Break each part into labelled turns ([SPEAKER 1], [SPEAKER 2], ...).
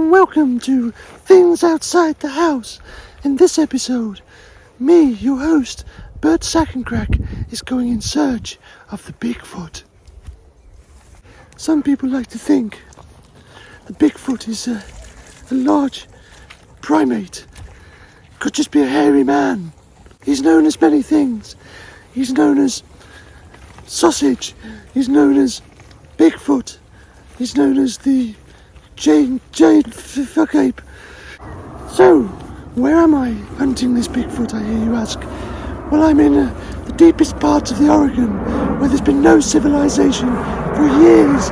[SPEAKER 1] and welcome to Things Outside the House. In this episode, me, your host, Burt is going in search of the Bigfoot. Some people like to think that Bigfoot is a large primate. Could just be a hairy man. He's known as many things. He's known as sausage. He's known as Bigfoot. He's known as the giant fuck ape. So, where am I hunting this Bigfoot, I hear you ask? Well, I'm in the deepest parts of the Oregon, where there's been no civilization for years.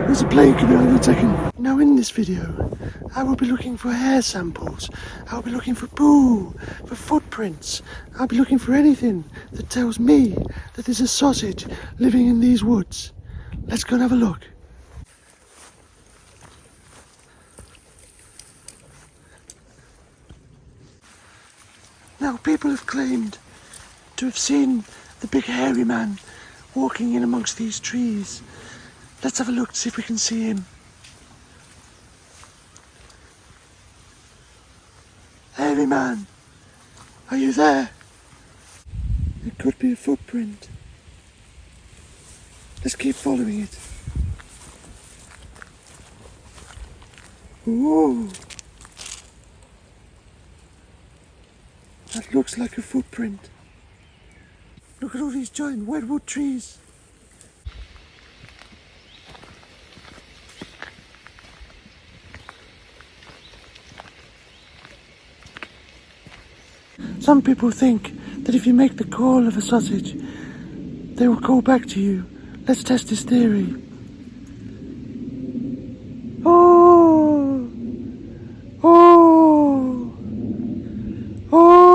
[SPEAKER 1] There's a plane coming on in a second. Now in this video, I will be looking for hair samples. I'll be looking for poo, for footprints. I'll be looking for anything that tells me that there's a sausage living in these woods. Let's go and have a look. Now, people have claimed to have seen the big hairy man walking in amongst these trees. Let's have a look to see if we can see him. Hairy man, are you there? It could be a footprint. Let's keep following it. Ooh. That looks like a footprint. Look at all these giant redwood trees. Some people think that if you make the call of a sausage, they will call back to you. Let's test this theory. Oh! Oh! Oh!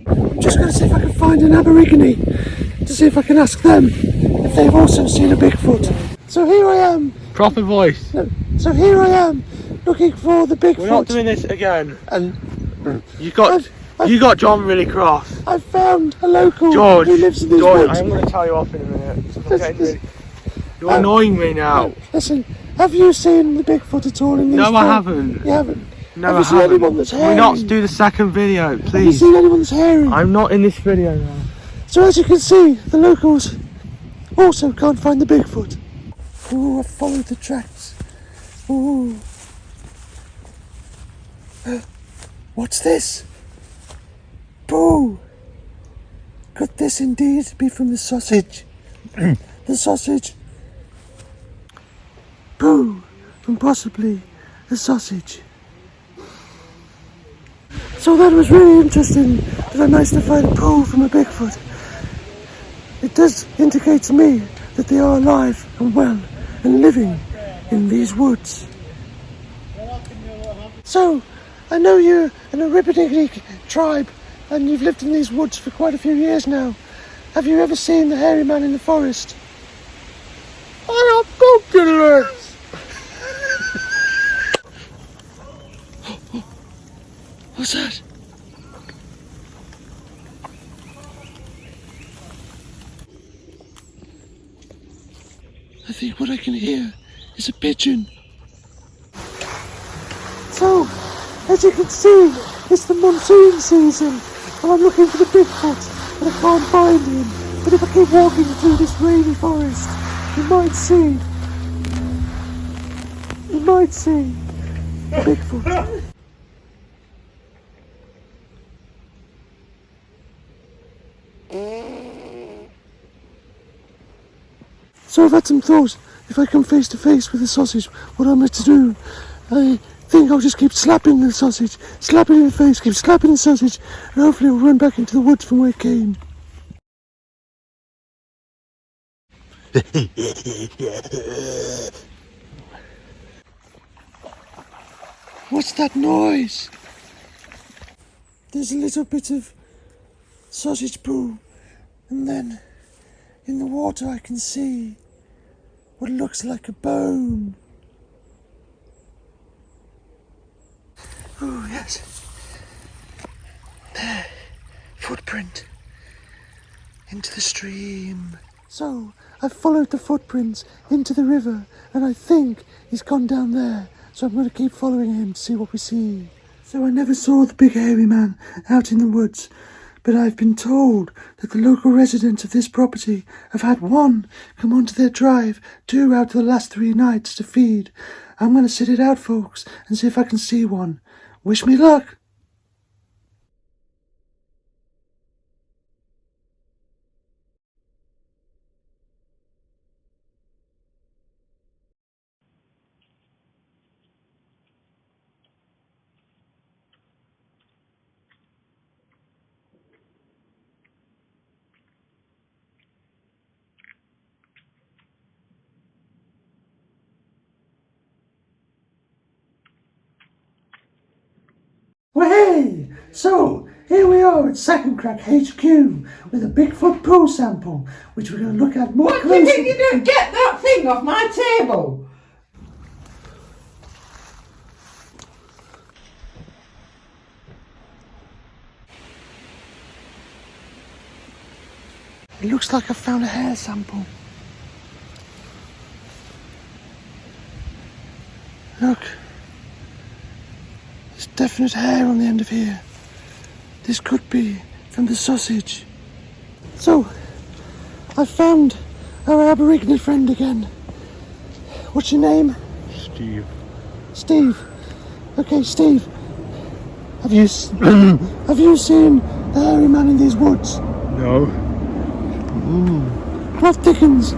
[SPEAKER 1] I'm just going to see if I can find an Aborigine to see if I can ask them if they've also seen a Bigfoot. So here I am.
[SPEAKER 2] Proper voice.
[SPEAKER 1] So here I am, looking for the Bigfoot.
[SPEAKER 2] We're not doing this again.
[SPEAKER 1] And
[SPEAKER 2] you got John really cross.
[SPEAKER 1] I found a local
[SPEAKER 2] George,
[SPEAKER 1] who lives in these
[SPEAKER 2] George,
[SPEAKER 1] woods.
[SPEAKER 2] I'm going to tell you off in a minute. You're annoying me now.
[SPEAKER 1] Listen, have you seen the Bigfoot at all in these?
[SPEAKER 2] No, I haven't.
[SPEAKER 1] You haven't?
[SPEAKER 2] No,
[SPEAKER 1] have you seen anyone that's hairy?
[SPEAKER 2] Can we not do the second video, please?
[SPEAKER 1] Have you seen anyone that's hairy?
[SPEAKER 2] I'm not in this video now.
[SPEAKER 1] So as you can see, the locals also can't find the Bigfoot. Ooh, I followed the tracks. Ooh. What's this? Boo! Could this indeed be from the sausage? The sausage. Boo! From possibly the sausage. So that was really interesting that I managed to find a poo from a Bigfoot. It does indicate to me that they are alive and well and living in these woods. So, I know you're an Aborigine tribe and you've lived in these woods for quite a few years now. Have you ever seen the hairy man in the forest?
[SPEAKER 2] I am popular!
[SPEAKER 1] What's that? I think what I can hear is a pigeon. So, as you can see, it's the monsoon season, and I'm looking for the Bigfoot, but I can't find him. But if I keep walking through this rainy forest, you might see the Bigfoot. So I've had some thoughts. If I come face to face with the sausage, what I'm meant to do? I think I'll just keep slapping the sausage, slapping it in the face, keep slapping the sausage, and hopefully it'll run back into the woods from where it came. What's that noise? There's a little bit of sausage poo, and then in the water I can see what looks like a bone. Oh yes. There. Footprint. Into the stream. So, I've followed the footprints into the river and I think he's gone down there, so I'm going to keep following him to see what we see. So I never saw the big hairy man out in the woods, but I've been told that the local residents of this property have had one come onto their drive 2 out of the last 3 nights to feed. I'm going to sit it out, folks, and see if I can see one. Wish me luck. Well, hey! So, here we are at Second Crack HQ with a Bigfoot poo sample, which we're going to look at more
[SPEAKER 3] What do
[SPEAKER 1] closely.
[SPEAKER 3] you think you're doing? Get that thing off my table!
[SPEAKER 1] It looks like I found a hair sample. Look. There's definite hair on the end of here. This could be from the sausage. So, I found our Aboriginal friend again. What's your name?
[SPEAKER 2] Steve.
[SPEAKER 1] Steve. Okay, Steve. Have you have you seen the hairy man in these woods?
[SPEAKER 2] No.
[SPEAKER 1] What Dickens?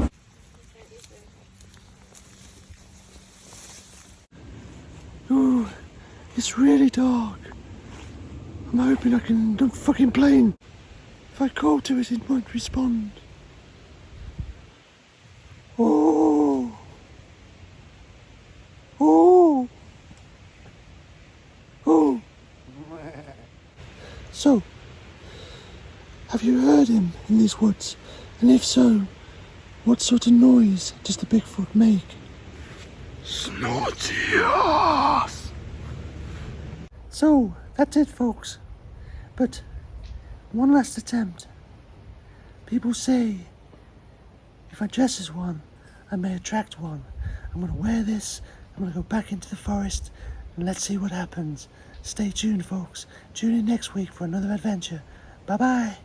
[SPEAKER 1] Ooh, it's really dark. I'm hoping I can do fucking plane. If I call to it, it won't respond. Oh. Oh. Oh. So, have you heard him in these woods? And if so, what sort of noise does the Bigfoot make?
[SPEAKER 2] Snorty ass.
[SPEAKER 1] So, that's it, folks. But, one last attempt. People say, if I dress as one, I may attract one. I'm going to wear this, I'm going to go back into the forest, and let's see what happens. Stay tuned, folks. Tune in next week for another adventure. Bye-bye.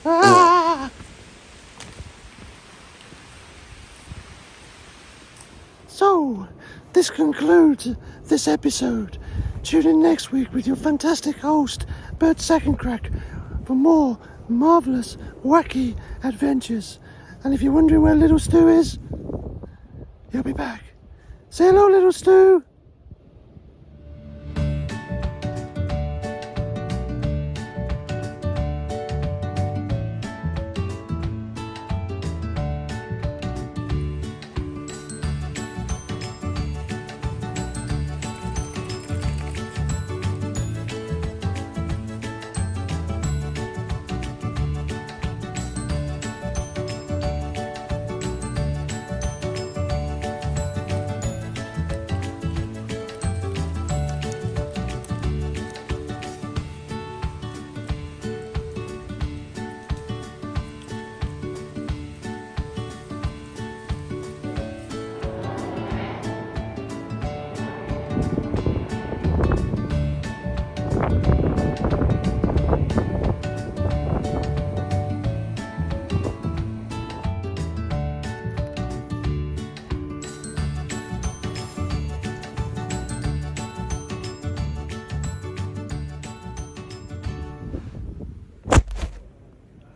[SPEAKER 1] Ah! So, this concludes this episode. Tune in next week with your fantastic host, Burt Secondcrack, for more marvellous, wacky adventures. And if you're wondering where Little Stu is, he'll be back. Say hello, Little Stu.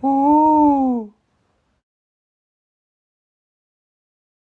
[SPEAKER 1] Oh.